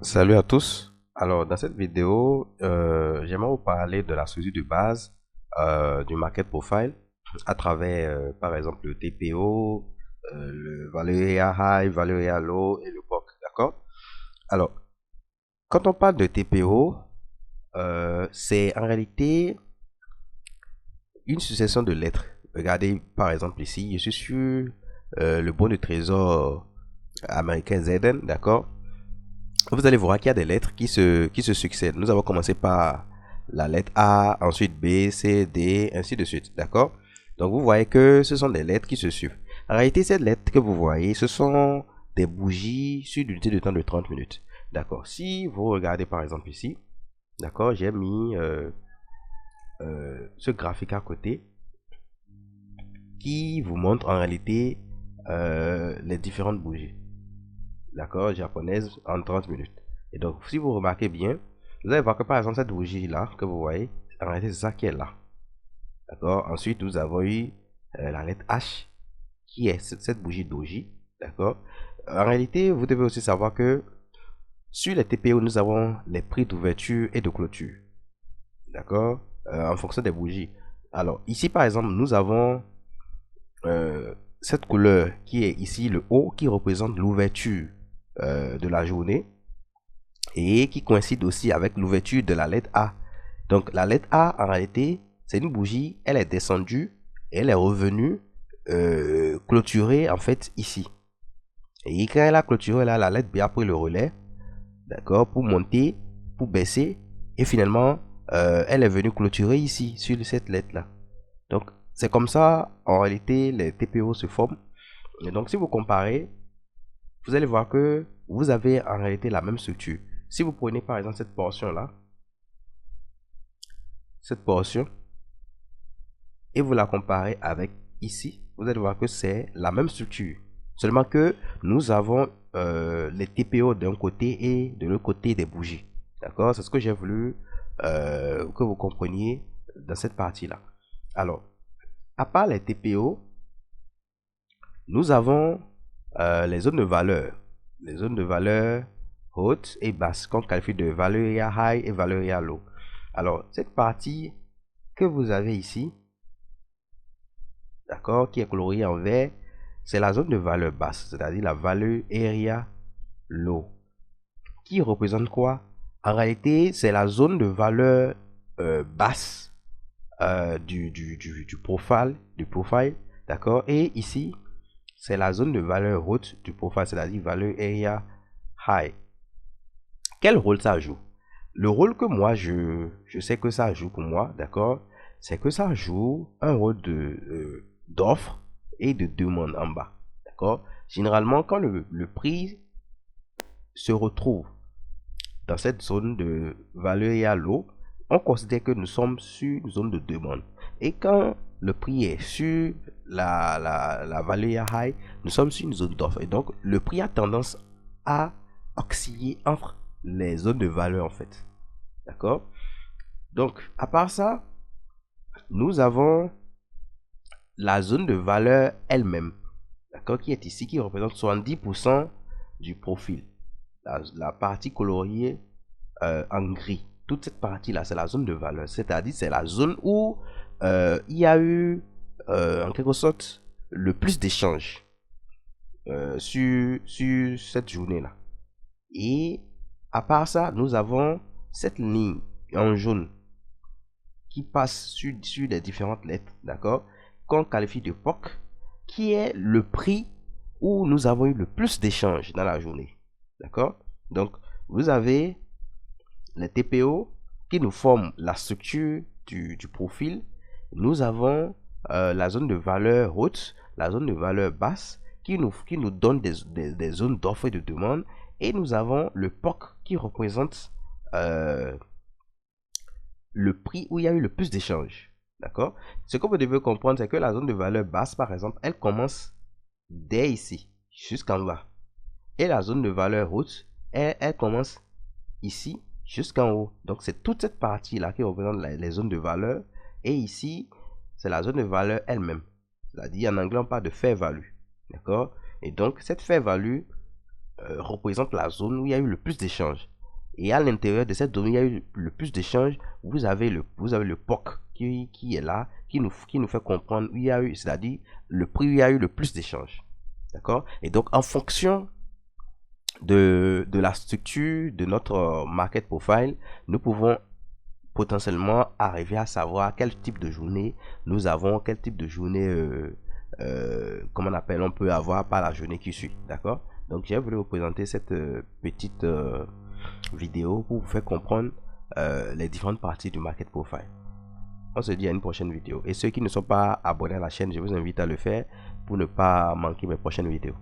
Salut à tous. Alors, dans cette vidéo, j'aimerais vous parler de la structure de base du market profile à travers, par exemple, le TPO, le value area high, value area low et le POC. D'accord? Alors, quand on parle de TPO, c'est en réalité une succession de lettres. Regardez, par exemple, ici, je suis sur le bon de trésor américain ZN, d'accord? Vous allez voir qu'il y a des lettres qui se succèdent. Nous avons commencé par la lettre A, ensuite B, C, D, ainsi de suite. D'accord? Donc vous voyez que ce sont des lettres qui se suivent. En réalité, ces lettres que vous voyez, ce sont des bougies sur une unité de temps de 30 minutes. D'accord? Si vous regardez par exemple ici, d'accord, j'ai mis ce graphique à côté qui vous montre en réalité les différentes bougies. D'accord, japonaise en 30 minutes. Et donc, si vous remarquez bien, vous allez voir que par exemple, cette bougie-là que vous voyez, en réalité, c'est ça qui est là. D'accord, ensuite, nous avons eu la lettre H, qui est cette bougie doji. D'accord, en réalité, vous devez aussi savoir que sur les TPO, nous avons les prix d'ouverture et de clôture. D'accord, en fonction des bougies. Alors, ici, par exemple, nous avons cette couleur qui est ici le haut, qui représente l'ouverture de la journée, et qui coïncide aussi avec l'ouverture de la lettre A. Donc la lettre A, en réalité, c'est une bougie, elle est descendue, et elle est revenue clôturer en fait ici. Et quand elle a clôturé là, la lettre B a pris le relais, d'accord, pour monter, pour baisser, et finalement, elle est venue clôturer ici, sur cette lettre là. Donc c'est comme ça, en réalité, les TPO se forment. Et donc si vous comparez, vous allez voir que vous avez en réalité la même structure. Si vous prenez par exemple cette portion là, cette portion, et vous la comparez avec ici, vous allez voir que c'est la même structure. Seulement que nous avons les TPO d'un côté et de l'autre côté des bougies. D'accord? C'est ce que j'ai voulu que vous compreniez dans cette partie-là. Alors, à part les TPO, nous avons les zones de valeur. Les zones de valeur hautes et basses qu'on qualifie de valeur high et valeur low. Alors, cette partie que vous avez ici, d'accord, qui est colorié en vert, c'est la zone de valeur basse, c'est-à-dire la valeur area low, qui représente quoi? En réalité, c'est la zone de valeur basse du profile, d'accord, et ici, c'est la zone de valeur haute du profile, c'est-à-dire valeur area high. Quel rôle ça joue? Le rôle que moi, je sais que ça joue pour moi, d'accord, c'est que ça joue un rôle d'offre et de demande en bas, d'accord. Généralement, quand le prix se retrouve dans cette zone de valeur à l'eau, on considère que nous sommes sur une zone de demande. Et quand le prix est sur la valeur high, nous sommes sur une zone d'offre. Et donc, le prix a tendance à osciller entre les zones de valeur en fait. D'accord? Donc, à part ça, nous avons la zone de valeur elle-même, d'accord, qui est ici, qui représente 70% du profil. La partie coloriée en gris. Toute cette partie-là, c'est la zone de valeur. C'est-à-dire, c'est la zone où il y a eu, en quelque sorte, le plus d'échanges sur cette journée-là. Et à part ça, nous avons cette ligne en jaune qui passe sur les différentes lettres, d'accord, qu'on qualifie de POC, qui est le prix où nous avons eu le plus d'échanges dans la journée, d'accord. Donc, vous avez les TPO qui nous forment la structure du profil. Nous avons la zone de valeur haute, la zone de valeur basse, qui nous donne des zones d'offre et de demande. Et nous avons le POC qui représente le prix où il y a eu le plus d'échanges. D'accord? Ce que vous devez comprendre, c'est que la zone de valeur basse, par exemple, elle commence dès ici, jusqu'en bas. Et la zone de valeur haute, elle commence ici, jusqu'en haut. Donc, c'est toute cette partie-là qui représente les zones de valeur. Et ici, c'est la zone de valeur elle-même. C'est-à-dire, en anglais, on parle de fair value. D'accord? Et donc, cette fair value, représente la zone où il y a eu le plus d'échanges. Et à l'intérieur de cette zone où il y a eu le plus d'échanges, vous avez le POC qui est là, qui nous fait comprendre où il y a eu, c'est-à-dire le prix où il y a eu le plus d'échanges. D'accord? Et donc, en fonction de la structure de notre market profile, nous pouvons potentiellement arriver à savoir quel type de journée nous avons, quel type de journée, comment on peut avoir par la journée qui suit. D'accord? Donc, j'ai voulu vous présenter cette petite vidéo pour vous faire comprendre les différentes parties du market profile. On se dit à une prochaine vidéo. Et ceux qui ne sont pas abonnés à la chaîne, je vous invite à le faire pour ne pas manquer mes prochaines vidéos.